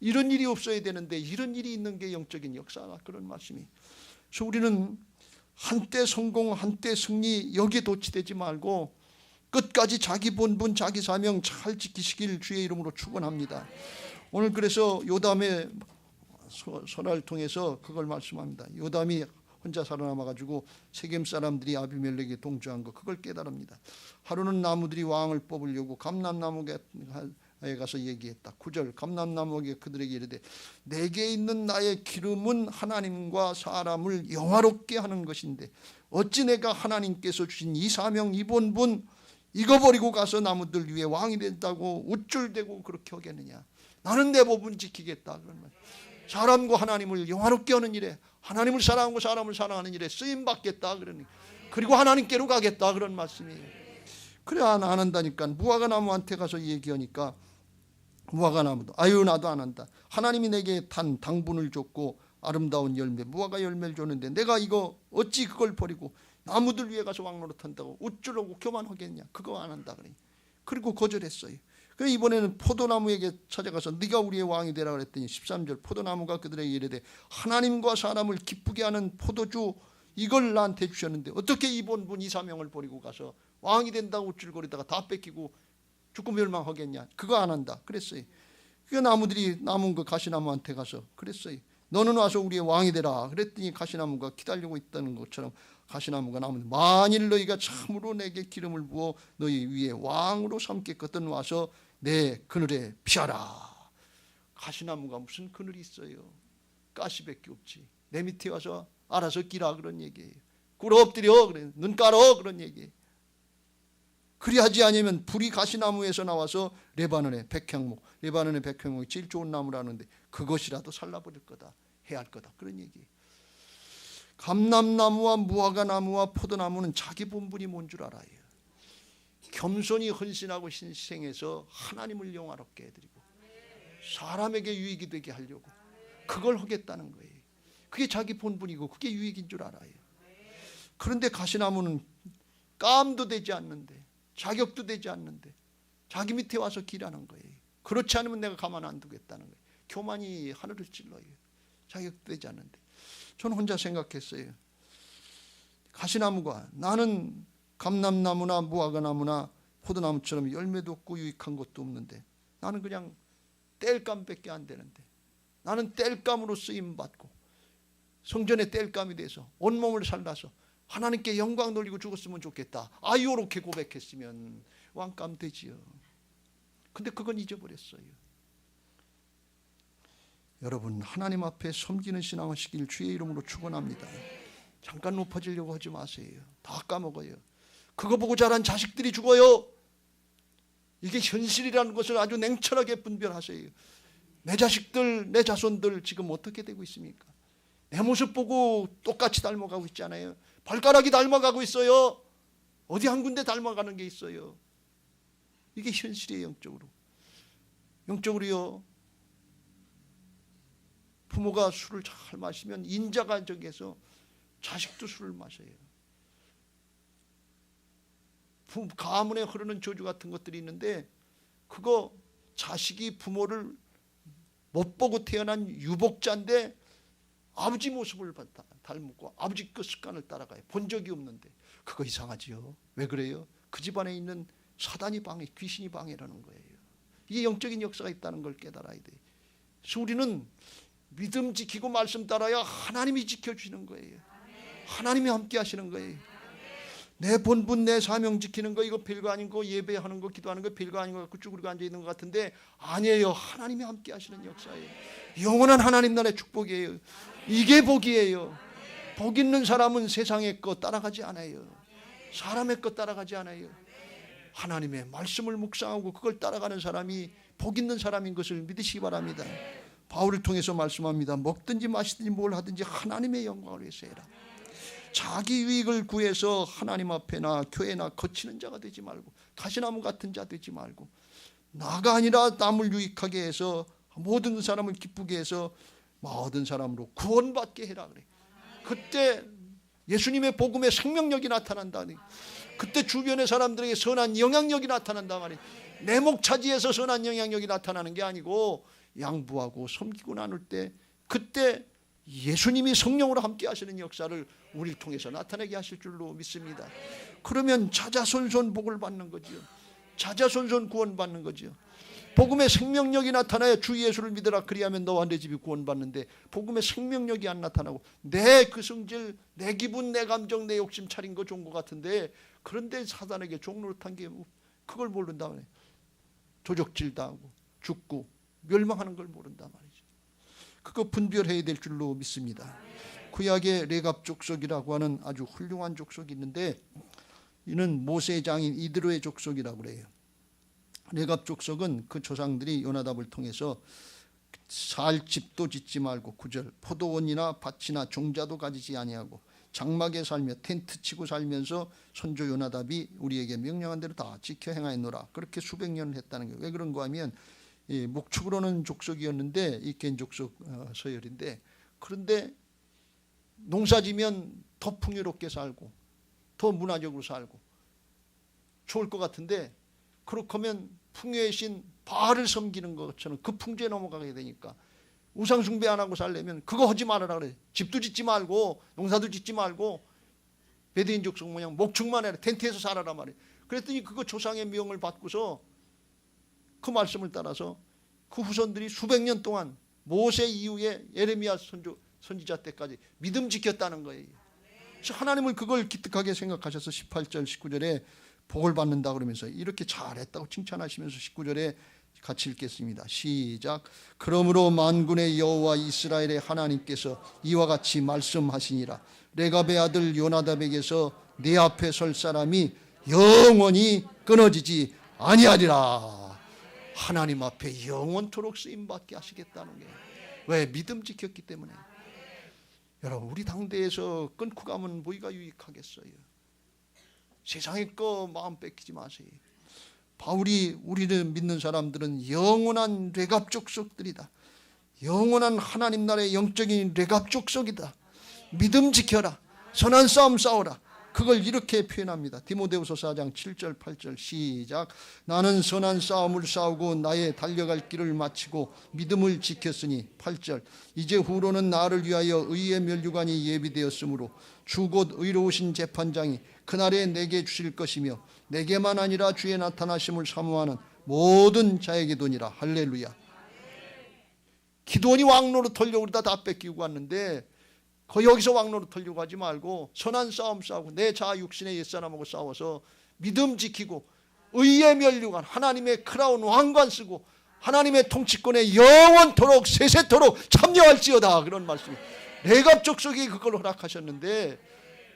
이런 일이 없어야 되는데 이런 일이 있는 게 영적인 역사다, 그런 말씀이. 그래서 우리는 한때 성공 한때 승리 여기에 도취되지 말고 끝까지 자기 본분 자기 사명 잘 지키시길 주의 이름으로 축원합니다. 오늘 그래서 요담의 설화를 통해서 그걸 말씀합니다. 요담이 혼자 살아남아가지고 세겜 사람들이 아비멜렉에 동조한 거, 그걸 깨달습니다. 하루는 나무들이 왕을 뽑으려고 감람나무에 가서 얘기했다. 9절, 감람나무에게 그들에게 이르되 내게 있는 나의 기름은 하나님과 사람을 영화롭게 하는 것인데 어찌 내가 하나님께서 주신 이 사명 이 본분 이거 버리고 가서 나무들 위에 왕이 된다고 우쭐대고 그렇게 하겠느냐. 나는 내 법은 지키겠다. 그런 말. 사람과 하나님을 영화롭게 하는 일에, 하나님을 사랑하고 사람을 사랑하는 일에 쓰임 받겠다. 그리고 하나님께로 가겠다, 그런 말씀이에요. 그래 안 한다니까. 무화과 나무한테 가서 얘기하니까 무화과 나무도 아유 나도 안 한다. 하나님이 내게 단 당분을 줬고 아름다운 열매 무화과 열매를 줬는데 내가 이거 어찌 그걸 버리고 나무들 위에 가서 왕노릇한다고 우쭐하고 교만하겠냐. 그거 안 한다 그래. 그리고 거절했어요. 그래서 이번에는 포도나무에게 찾아가서 네가 우리의 왕이 되라 그랬더니 13절, 포도나무가 그들에게 이르되 하나님과 사람을 기쁘게 하는 포도주 이걸 나한테 주셨는데 어떻게 이 본분 이 사명을 버리고 가서 왕이 된다고 우쭐거리다가 다 뺏기고 죽고 멸망하겠냐. 그거 안 한다 그랬어요. 그 나무들이 남은 그 가시나무한테 가서 그랬어요. 너는 와서 우리의 왕이 되라 그랬더니 가시나무가 기다리고 있다는 것처럼 가시나무가 나무는 만일 너희가 참으로 내게 기름을 부어 너희 위에 왕으로 삼겠거든 와서 내 그늘에 피하라. 가시나무가 무슨 그늘이 있어요. 가시밖에 없지. 내 밑에 와서 알아서 끼라 그런 얘기예요. 꿇어 엎드려 그래. 눈 깔어 그런 얘기예요. 그리하지 아니면 불이 가시나무에서 나와서 레바논의 백향목, 레바논의 백향목이 제일 좋은 나무라는데 그것이라도 살라버릴 거다, 해야 할 거다, 그런 얘기예요. 감람나무와 무화과 나무와 포도나무는 자기 본분이 뭔 줄 알아요. 겸손히 헌신하고 희생해서 하나님을 영화롭게 해드리고 사람에게 유익이 되게 하려고 그걸 하겠다는 거예요. 그게 자기 본분이고 그게 유익인 줄 알아요. 그런데 가시나무는 깜도 되지 않는데 자격도 되지 않는데 자기 밑에 와서 길하는 거예요. 그렇지 않으면 내가 가만 안 두겠다는 거예요. 교만이 하늘을 찔러요. 자격도 되지 않는데. 저는 혼자 생각했어요. 가시나무가 나는 감람나무나 무화과나무나 포도나무처럼 열매도 없고 유익한 것도 없는데 나는 그냥 땔감밖에 안 되는데 나는 땔감으로 쓰임받고 성전의 땔감이 돼서 온몸을 살라서 하나님께 영광 돌리고 죽었으면 좋겠다. 요렇게 고백했으면 왕감 되지요. 근데 그건 잊어버렸어요. 여러분 하나님 앞에 섬기는 신앙 하시길 주의 이름으로 축원합니다. 잠깐 높아지려고 하지 마세요. 다 까먹어요. 그거 보고 자란 자식들이 죽어요. 이게 현실이라는 것을 아주 냉철하게 분별하세요. 내 자식들 내 자손들 지금 어떻게 되고 있습니까? 내 모습 보고 똑같이 닮아가고 있잖아요. 발가락이 닮아가고 있어요. 어디 한 군데 닮아가는 게 있어요. 이게 현실이에요. 영적으로요. 부모가 술을 잘 마시면 인자가 저기에서 자식도 술을 마셔요. 가문에 흐르는 저주 같은 것들이 있는데 그거 자식이 부모를 못 보고 태어난 유복자인데 아버지 모습을 닮고 아버지 그 습관을 따라가요. 본 적이 없는데 그거 이상하지요. 왜 그래요? 그 집안에 있는 사단이 방해, 귀신이 방해라는 거예요. 이게 영적인 역사가 있다는 걸 깨달아야 돼. 그래서 우리는 믿음 지키고 말씀 따라야 하나님이 지켜주시는 거예요. 하나님이 함께 하시는 거예요. 내 본분 내 사명 지키는 거 이거 별거 아닌 거, 예배하는 거 기도하는 거 별거 아닌 거 갖고 쭈그리고 앉아있는 것 같은데 아니에요. 하나님이 함께 하시는 역사예요. 영원한 하나님 나라의 축복이에요. 이게 복이에요. 복 있는 사람은 세상의 것 따라가지 않아요. 사람의 것 따라가지 않아요. 하나님의 말씀을 묵상하고 그걸 따라가는 사람이 복 있는 사람인 것을 믿으시기 바랍니다. 바울을 통해서 말씀합니다. 먹든지 마시든지 뭘 하든지 하나님의 영광을 위해서 해라. 자기 유익을 구해서 하나님 앞에나 교회나 거치는 자가 되지 말고 가시나무 같은 자 되지 말고 나가 아니라 남을 유익하게 해서 모든 사람을 기쁘게 해서 모든 사람으로 구원받게 해라 그래. 그때 예수님의 복음의 생명력이 나타난다. 그때 주변의 사람들에게 선한 영향력이 나타난단 말이에요. 내 목 차지해서 선한 영향력이 나타나는 게 아니고 양보하고 섬기고 나눌 때 그때 예수님이 성령으로 함께 하시는 역사를 우리를 통해서 나타내게 하실 줄로 믿습니다. 그러면 자자손손 복을 받는 거지요. 자자손손 구원받는 거지요. 복음의 생명력이 나타나야 주 예수를 믿으라 그리하면 너와 내 집이 구원받는데 복음의 생명력이 안 나타나고 내 그 성질, 내 기분, 내 감정, 내 욕심 차린 거 좋은 것 같은데 그런데 사단에게 종노릇한 게 그걸 모른다 말이에요. 도적질 당하고 죽고 멸망하는 걸 모른단 말이죠. 그거 분별해야 될 줄로 믿습니다. 구약의 레갑 족속이라고 하는 아주 훌륭한 족속이 있는데 이는 모세의 장인 이드로의 족속이라고 그래요. 레갑 족속은 그 조상들이 요나답을 통해서 살 집도 짓지 말고 9절 포도원이나 밭이나 종자도 가지지 아니하고 장막에 살며 텐트 치고 살면서 선조 요나답이 우리에게 명령한 대로 다 지켜 행하였노라. 그렇게 수백 년을 했다는 거예요. 왜 그런가 하면 이 목축으로는 족속이었는데 이 겐 족속 서열인데 그런데 농사지면 더 풍요롭게 살고 더 문화적으로 살고 좋을 것 같은데 그렇게 하면 풍요의 신 바알을 섬기는 것처럼 그 풍조에 넘어가게 되니까 우상 숭배 안 하고 살려면 그거 하지 말아라 그래. 집도 짓지 말고 농사도 짓지 말고 베드인 족속 모양 목축만 해라. 텐트에서 살아라 말이에요. 그랬더니 그거 조상의 명을 받고서 그 말씀을 따라서 그 후손들이 수백 년 동안 모세 이후에 예레미야 선지자 때까지 믿음 지켰다는 거예요. 그래서 하나님은 그걸 기특하게 생각하셔서 18절 19절에 복을 받는다 그러면서 이렇게 잘했다고 칭찬하시면서 19절에 같이 읽겠습니다. 시작. 그러므로 만군의 여호와 이스라엘의 하나님께서 이와 같이 말씀하시니라. 레갑의 아들 요나답에게서 내 앞에 설 사람이 영원히 끊어지지 아니하리라. 하나님 앞에 영원토록 쓰임받게 하시겠다는 거예요. 왜? 믿음 지켰기 때문에. 여러분 우리 당대에서 끊고 가면 뭐가 유익하겠어요. 세상의 거 마음 뺏기지 마세요. 바울이 우리를 믿는 사람들은 영원한 레갑 족속들이다. 영원한 하나님 나라의 영적인 레갑 족속이다. 믿음 지켜라. 선한 싸움 싸워라. 그걸 이렇게 표현합니다. 디모데후서 4장 7절 8절 시작. 나는 선한 싸움을 싸우고 나의 달려갈 길을 마치고 믿음을 지켰으니 8절 이제 후로는 나를 위하여 의의 면류관이 예비되었으므로 주 곧 의로우신 재판장이 그날에 내게 주실 것이며 내게만 아니라 주의 나타나심을 사모하는 모든 자에게도니라. 할렐루야. 기도원이 왕노로 털려고 그러다 다 뺏기고 왔는데 여기서 왕노로 털려고 하지 말고 선한 싸움 싸우고 내 자아 육신의 옛사람하고 싸워서 믿음 지키고 의의 면류관 하나님의 크라운 왕관 쓰고 하나님의 통치권에 영원토록 세세토록 참여할지어다. 그런 말씀이 레갑 족속이 그걸 허락하셨는데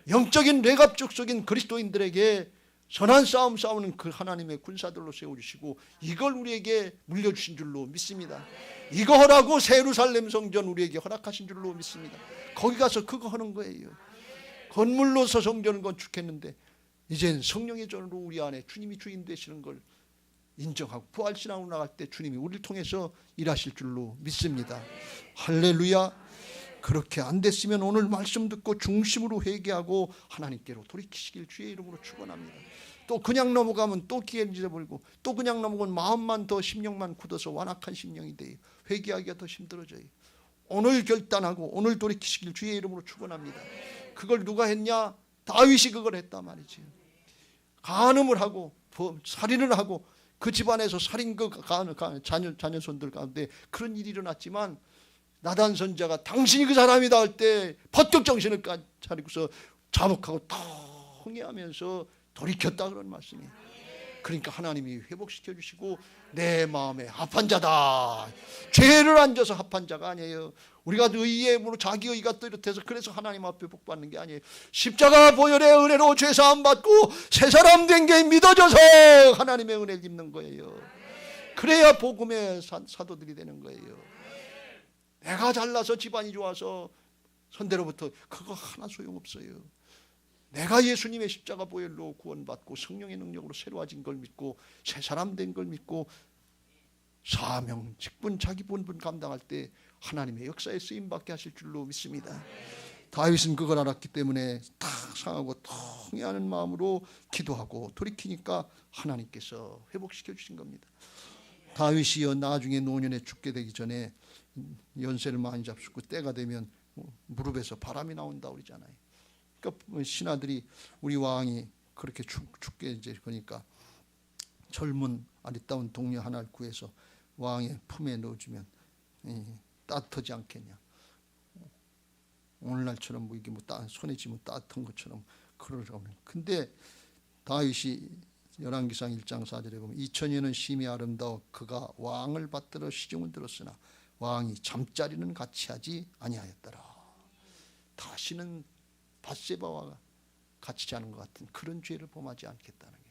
영적인 레갑 족속인 그리스도인들에게 선한 싸움 싸우는 그 하나님의 군사들로 세워주시고 이걸 우리에게 물려주신 줄로 믿습니다. 이거 하라고 새 예루살렘 성전 우리에게 허락하신 줄로 믿습니다. 거기 가서 그거 하는 거예요. 건물로서 성전을 건축했는데 이젠 성령의 전으로 우리 안에 주님이 주인 되시는 걸 인정하고 부활신앙으로 나갈 때 주님이 우리를 통해서 일하실 줄로 믿습니다. 할렐루야. 그렇게 안 됐으면 오늘 말씀 듣고 중심으로 회개하고 하나님께로 돌이키시길 주의 이름으로 축원합니다. 또 그냥 넘어가면 또 기회를 잃어버리고 또 그냥 넘어가면 마음만 더 심령만 굳어서 완악한 심령이 돼요. 회개하기가 더 힘들어져요. 오늘 결단하고 오늘 돌이키시길 주의 이름으로 축원합니다. 그걸 누가 했냐? 다윗이 그걸 했단 말이지. 간음을 하고 살인을 하고 그 집안에서 살인 자녀손들 가운데 그런 일이 일어났지만 나단 선지자가 당신이 그 사람이다 할 때 퍼뜩 정신을 차리고서 자복하고 더 흥해하면서 돌이켰다 그런 말씀이에요. 그러니까 하나님이 회복시켜 주시고 내 마음에 합한 자다. 죄를 안 져서 합한 자가 아니에요. 우리가 의의 힘으로 자기 의가 뚜렷해서 그래서 하나님 앞에 복 받는 게 아니에요. 십자가 보혈의 은혜로 죄 사함 받고 새 사람 된 게 믿어져서 하나님의 은혜를 입는 거예요. 그래야 복음의 사도들이 되는 거예요. 내가 잘나서 집안이 좋아서 선대로부터 그거 하나 소용없어요. 내가 예수님의 십자가 보혈로 구원받고 성령의 능력으로 새로워진 걸 믿고 새 사람 된 걸 믿고 사명, 직분, 자기 본분 감당할 때 하나님의 역사에 쓰임받게 하실 줄로 믿습니다. 다윗은 그걸 알았기 때문에 탁 상하고 통회하는 마음으로 기도하고 돌이키니까 하나님께서 회복시켜 주신 겁니다. 다윗이요 나중에 노년에 죽게 되기 전에 연세를 많이 잡수고 때가 되면 무릎에서 바람이 나온다고 그러잖아요. 그러니까 신하들이 우리 왕이 그렇게 죽게 이제 그러니까 젊은 아리따운 동료 하나를 구해서 왕의 품에 넣어주면 따뜻하지 않겠냐. 오늘날처럼 뭐 이게 뭐 손에 쥐면 따뜻한 것처럼 그러라고. 근데 다윗이 열왕기상 1장 4절에 보면 2000년은 심히 아름다워 그가 왕을 받들어 시중을 들었으나 왕이 잠자리는 같이 하지 아니하였더라. 다시는 밧세바와 같이 자는 것 같은 그런 죄를 범하지 않겠다는 게,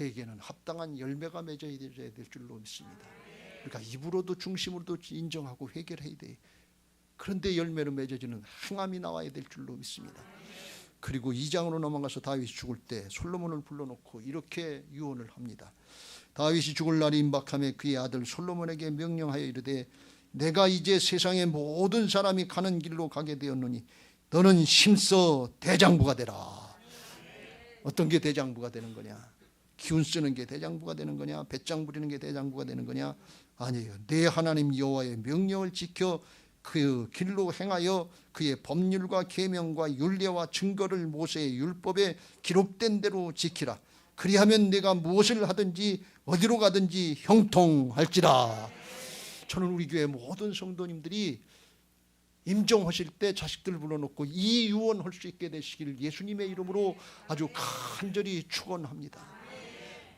회개는 합당한 열매가 맺어야 될 줄로 믿습니다. 그러니까 입으로도 중심으로도 인정하고 회개를 해야 돼. 그런데 열매로 맺어지는 행함이 나와야 될 줄로 믿습니다. 그리고 2장으로 넘어가서 다윗이 죽을 때 솔로몬을 불러놓고 이렇게 유언을 합니다. 다윗이 죽을 날이 임박하며 그의 아들 솔로몬에게 명령하여 이르되 내가 이제 세상의 모든 사람이 가는 길로 가게 되었노니 너는 힘써 대장부가 되라. 어떤 게 대장부가 되는 거냐? 기운 쓰는 게 대장부가 되는 거냐? 배짱 부리는 게 대장부가 되는 거냐? 아니에요. 내 하나님 여호와의 명령을 지켜 그 길로 행하여 그의 법률과 계명과 율례와 증거를 모세의 율법에 기록된 대로 지키라. 그리하면 내가 무엇을 하든지 어디로 가든지 형통할지라. 저는 우리 교회 모든 성도님들이 임종하실 때 자식들 불러놓고 이 유언할 수 있게 되시길 예수님의 이름으로 아주 간절히 축원합니다.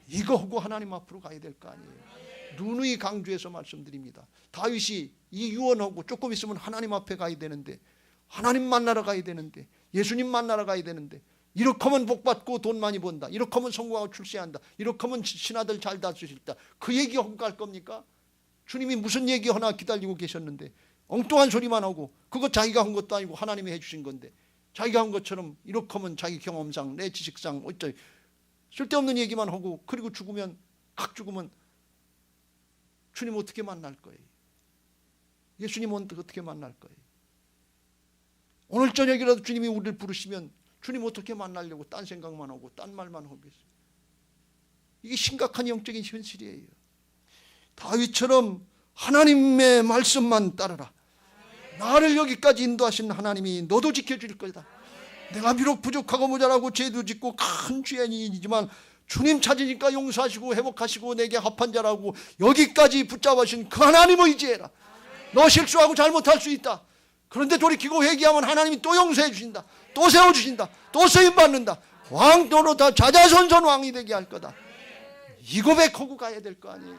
이거 하고 하나님 앞으로 가야 될 거 아니에요. 누누이 강조해서 말씀드립니다. 다윗이 이 유언하고 조금 있으면 하나님 앞에 가야 되는데, 하나님 만나러 가야 되는데, 예수님 만나러 가야 되는데, 이렇게 하면 복받고 돈 많이 번다, 이렇게 하면 성공하고 출세한다, 이렇게 하면 신하들 잘 다스린다, 그 얘기하고 갈 겁니까? 주님이 무슨 얘기 하나 기다리고 계셨는데 엉뚱한 소리만 하고, 그거 자기가 한 것도 아니고 하나님이 해주신 건데 자기가 한 것처럼 이렇게 하면 자기 경험상 내 지식상 어쩌 쓸데없는 얘기만 하고, 그리고 죽으면 각 죽으면 주님 어떻게 만날 거예요? 예수님 어떻게 만날 거예요? 오늘 저녁이라도 주님이 우리를 부르시면 주님 어떻게 만나려고 딴 생각만 하고 딴 말만 하고 있어요. 이게 심각한 영적인 현실이에요. 다윗처럼 하나님의 말씀만 따르라. 나를 여기까지 인도하신 하나님이 너도 지켜줄 거다. 내가 비록 부족하고 모자라고 죄도 짓고 큰 죄인이지만 주님 찾으니까 용서하시고 회복하시고 내게 합한 자라고 여기까지 붙잡으신 그 하나님을 의지해라. 너 실수하고 잘못할 수 있다. 그런데 돌이키고 회개하면 하나님이 또 용서해 주신다. 또 세워주신다. 또 쓰임받는다. 왕도로 다 자자손손 왕이 되게 할 거다. 이 고백하고 가야 될 거 아니에요.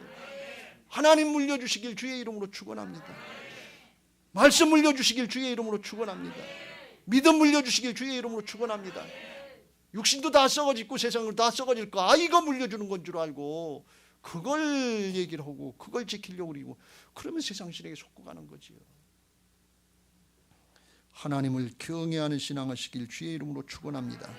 하나님 물려주시길 주의 이름으로 축원합니다. 말씀 물려주시길 주의 이름으로 축원합니다. 믿음 물려주시길 주의 이름으로 축원합니다. 육신도 다 썩어지고 세상을 다 썩어질 거, 이거 물려주는 건 줄 알고 그걸 얘기를 하고 그걸 지키려고 그러고, 그러면 세상 신에게 속고 가는 거지요. 하나님을 경외하는 신앙을 시킬 주의 이름으로 축원합니다.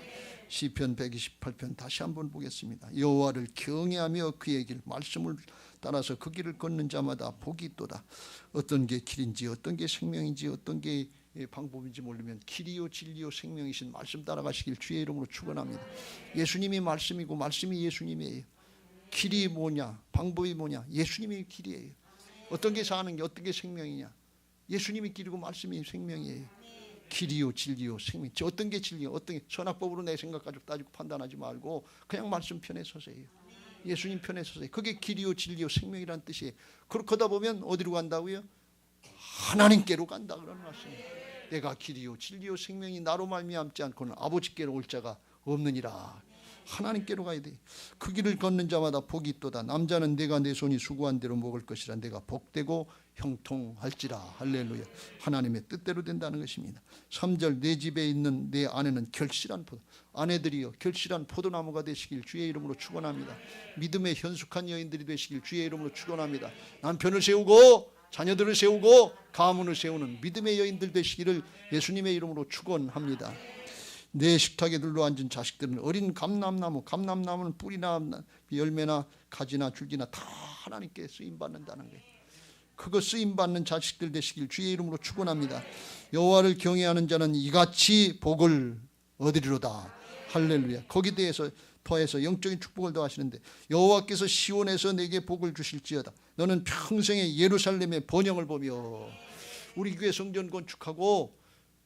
시편 128편 다시 한번 보겠습니다. 여호와를 경외하며 그의 길 말씀을 따라서 그 길을 걷는 자마다 복이 있도다. 어떤 게 길인지 어떤 게 생명인지 어떤 게 방법인지 모르면 길이요 진리요 생명이신 말씀 따라가시길 주의 이름으로 축원합니다. 예수님이 말씀이고 말씀이 예수님이에요. 길이 뭐냐, 방법이 뭐냐, 예수님이 길이에요. 어떤 게 사는 게 어떤 게 생명이냐, 예수님이 길이고 말씀이 생명이에요. 길이요 진리요 생명. 어떤 게 진리요, 어떤 게 선악법으로 내 생각 가지고 따지고 판단하지 말고 그냥 말씀 편에 서세요. 예수님 편에 서세요. 그게 길이요 진리요 생명이라는 뜻이에요. 그렇게 하다 보면 어디로 간다고요? 하나님께로 간다 그러는 말씀이에요. 내가 길이요 진리요 생명이 나로 말미암지 않고는 아버지께로 올 자가 없느니라. 하나님께로 가야 돼. 그 길을 걷는 자마다 복이 있도다. 남자는 내가 내 손이 수고한 대로 먹을 것이라. 내가 복되고 형통할지라. 할렐루야. 하나님의 뜻대로 된다는 것입니다. 3절 내 집에 있는 내 아내는 결실한 포도, 아내들이여 결실한 포도나무가 되시길 주의 이름으로 축원합니다. 믿음의 현숙한 여인들이 되시길 주의 이름으로 축원합니다. 남편을 세우고 자녀들을 세우고 가문을 세우는 믿음의 여인들 되시기를 예수님의 이름으로 축원합니다. 내 식탁에 둘러앉은 자식들은 어린 감람나무, 감람나무는 뿌리나 열매나 가지나 줄기나 다 하나님께 쓰임받는다는 거예요. 그거 쓰임받는 자식들 되시길 주의 이름으로 축원합니다. 여호와를 경외하는 자는 이같이 복을 얻으리로다. 할렐루야. 거기에 대해서 더해서 영적인 축복을 더하시는데 여호와께서 시온에서 내게 복을 주실지어다. 너는 평생에 예루살렘의 번영을 보며. 우리 교회 성전 건축하고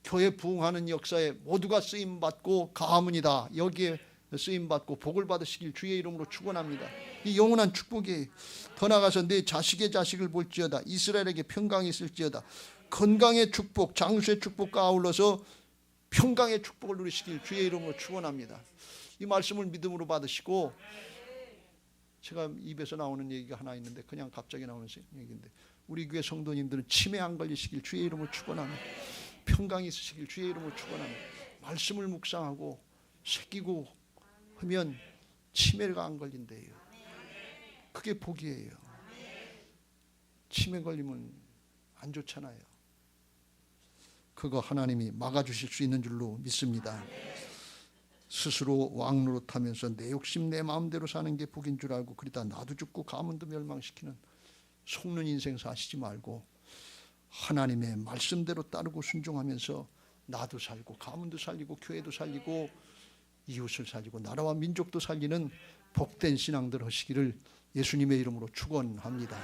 교회 부흥하는 역사에 모두가 쓰임받고 가문이다. 여기에 쓰임받고 복을 받으시길 주의 이름으로 축원합니다. 이 영원한 축복이 더 나아가서 내 자식의 자식을 볼지어다. 이스라엘에게 평강이 있을지어다. 건강의 축복, 장수의 축복과 아울러서 평강의 축복을 누리시길 주의 이름으로 축원합니다. 이 말씀을 믿음으로 받으시고, 제가 입에서 나오는 얘기가 하나 있는데 그냥 갑자기 나오는 얘기인데, 우리 교회 성도님들은 치매 안 걸리시길 주의 이름으로 축원합니다. 평강이 있으시길 주의 이름으로 축원합니다. 말씀을 묵상하고 새기고 하면 치매가 안 걸린대요. 그게 복이에요. 치매 걸리면 안 좋잖아요. 그거 하나님이 막아주실 수 있는 줄로 믿습니다. 스스로 왕노릇하면서 내 욕심 내 마음대로 사는 게 복인 줄 알고 그러다 나도 죽고 가문도 멸망시키는 속는 인생 사시지 말고 하나님의 말씀대로 따르고 순종하면서 나도 살고 가문도 살리고 교회도 살리고 이웃을 살리고 나라와 민족도 살리는 복된 신앙들 하시기를 예수님의 이름으로 축원합니다.